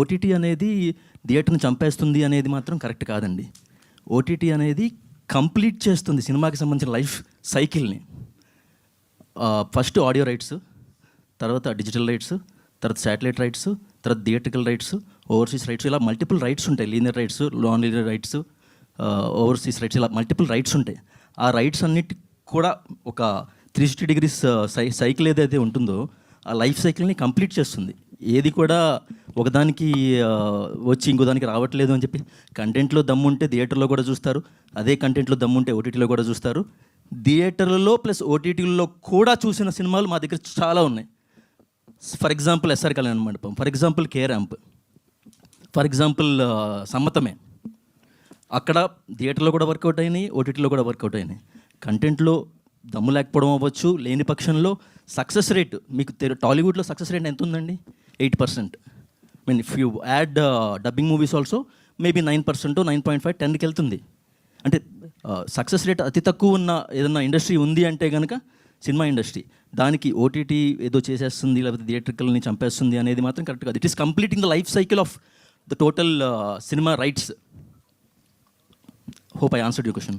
OTT అనేది థియేటర్ని చంపేస్తుంది అనేది మాత్రం కరెక్ట్ కాదండి. ఓటీటీ అనేది కంప్లీట్ చేస్తుంది సినిమాకి సంబంధించిన లైఫ్ సైకిల్ని. ఫస్ట్ ఆడియో రైట్స్, తర్వాత డిజిటల్ రైట్స్, తర్వాత శాటిలైట్ రైట్స్, తర్వాత థియేట్రికల్ రైట్స్, ఓవర్సీస్ రైట్స్, ఇలా మల్టిపుల్ రైట్స్ ఉంటాయి. Linear rights, non linear rights, overseas rights, ఇలా మల్టిపుల్ రైట్స్ ఉంటాయి. ఆ రైట్స్ అన్నిటి కూడా ఒక 360 degrees సైకిల్ ఏదైతే ఉంటుందో ఆ లైఫ్ సైకిల్ని కంప్లీట్ చేస్తుంది. ఏది కూడా ఒకదానికి వచ్చి ఇంకో దానికి రావట్లేదు అని చెప్పి, కంటెంట్లో దమ్ము ఉంటే థియేటర్లో కూడా చూస్తారు, అదే కంటెంట్లో దమ్ము ఉంటే ఓటీటీలో కూడా చూస్తారు. థియేటర్లలో ప్లస్ ఓటీటీలో కూడా చూసిన సినిమాలు మా దగ్గర చాలా ఉన్నాయి. For example S R Kalyana Mandapam, for example K ramp, for example Sammathame. అక్కడ థియేటర్లో కూడా వర్కౌట్ అయినాయి, ఓటీటీలో కూడా వర్కౌట్ అయినాయి. కంటెంట్లో దమ్ము లేకపోవడం అవ్వచ్చు, లేని పక్షంలో సక్సెస్ రేట్, మీకు టాలీవుడ్లో సక్సెస్ రేట్ ఎంత ఉందండి? 8%. Mean if you add dubbing movies also maybe 9%, 9.5, 10కి వెళ్తుంది. అంటే సక్సెస్ రేట్ అతి తక్కువ ఉన్న ఏదన్నా ఇండస్ట్రీ ఉంది అంటే కనుక సినిమా ఇండస్ట్రీ. దానికి ఓటీటీ ఏదో చేసేస్తుంది లేకపోతే థియేట్రికల్ని చంపేస్తుంది అనేది మాత్రం కరెక్ట్ కాదు. It is completing the life cycle of the total cinema rights. Hope I answered your question.